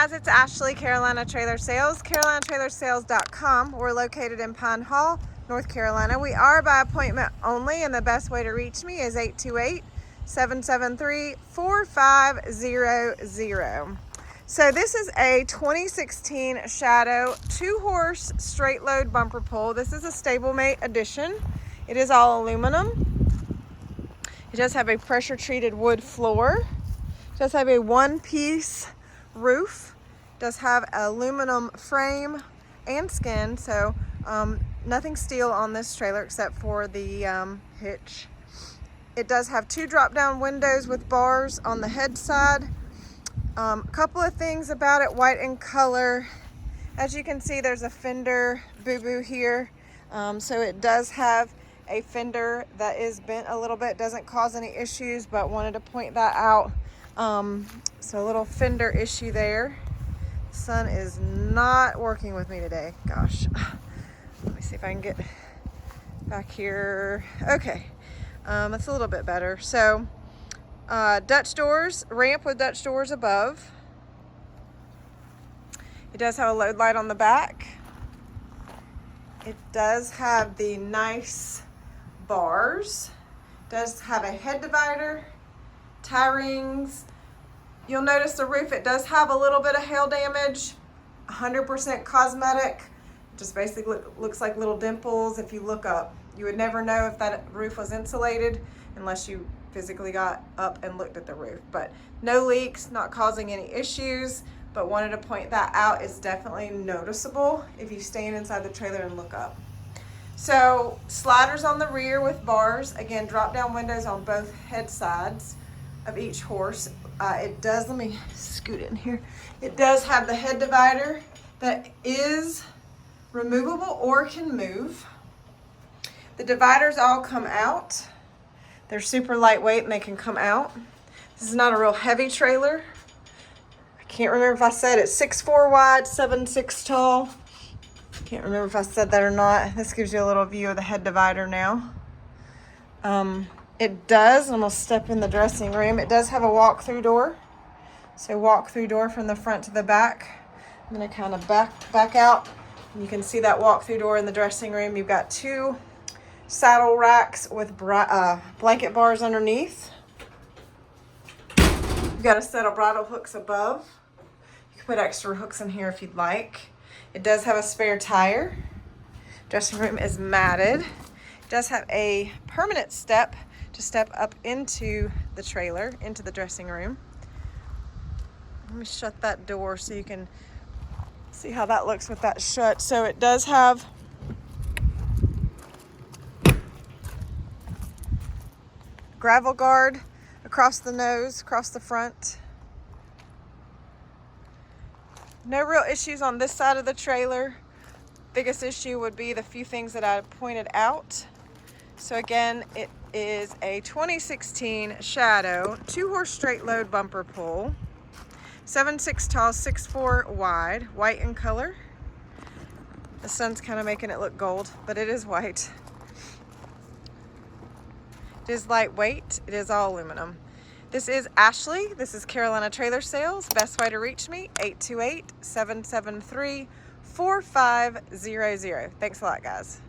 guys, it's Ashley, Carolina Trailer Sales, carolinatrailersales.com. We're located in Pine Hall, North Carolina. We are by appointment only, and the best way to reach me is 828-773-4500. So this is a 2016 Shadow 2-horse straight load bumper pull. This is a stablemate edition. It is all aluminum. It does have a pressure treated wood floor. It does have a one-piece roof. It does have aluminum frame and skin, so nothing steel on this trailer except for the hitch. It does have 2 drop-down windows with bars on the head side. A couple of things about it, white in color. As you can see, there's a fender boo-boo here. So it does have a fender that is bent a little bit, doesn't cause any issues, but wanted to point that out. So a little fender issue there. The sun is not working with me today. Gosh, let me see if I can get back here. Okay, it's a little bit better. So Dutch doors, ramp with Dutch doors above. It does have a load light on the back. It does have the nice bars. It does have a head divider, tie rings. You'll notice the roof, it does have a little bit of hail damage, 100% cosmetic. It just basically looks like little dimples. If you look up, you would never know if that roof was insulated unless you physically got up and looked at the roof. But no leaks, not causing any issues, but wanted to point that out. It's definitely noticeable if you stand inside the trailer and look up. So sliders on the rear with bars, again, drop down windows on both head sides of each horse. It does, let me scoot in here. It does have the head divider that is removable or can move. The dividers all come out. They're super lightweight and they can come out. This is not a real heavy trailer. I can't remember if I said it's 6'4" wide, 7'6" tall. Can't remember if I said that or not. This gives you a little view of the head divider now. It does, I'm gonna step in the dressing room. It does have a walk-through door. So walk-through door from the front to the back. I'm gonna kind of back out. You can see that walk-through door in the dressing room. You've got 2 saddle racks with blanket bars underneath. You've got a set of bridle hooks above. You can put extra hooks in here if you'd like. It does have a spare tire. Dressing room is matted. It does have a permanent step to step up into the trailer, into the dressing room. Let me shut that door so you can see how that looks with that shut. So it does have gravel guard across the nose, across the front. No real issues on this side of the trailer. Biggest issue would be the few things that I pointed out. So again, it is a 2016 Shadow 2-horse straight load bumper pull. 7'6" tall, 6'4" wide, white in color. The sun's kind of making it look gold, but it is white. It is lightweight. It is all aluminum. This is Ashley. This is Carolina Trailer Sales. Best way to reach me, 828-773-4500. Thanks a lot, guys.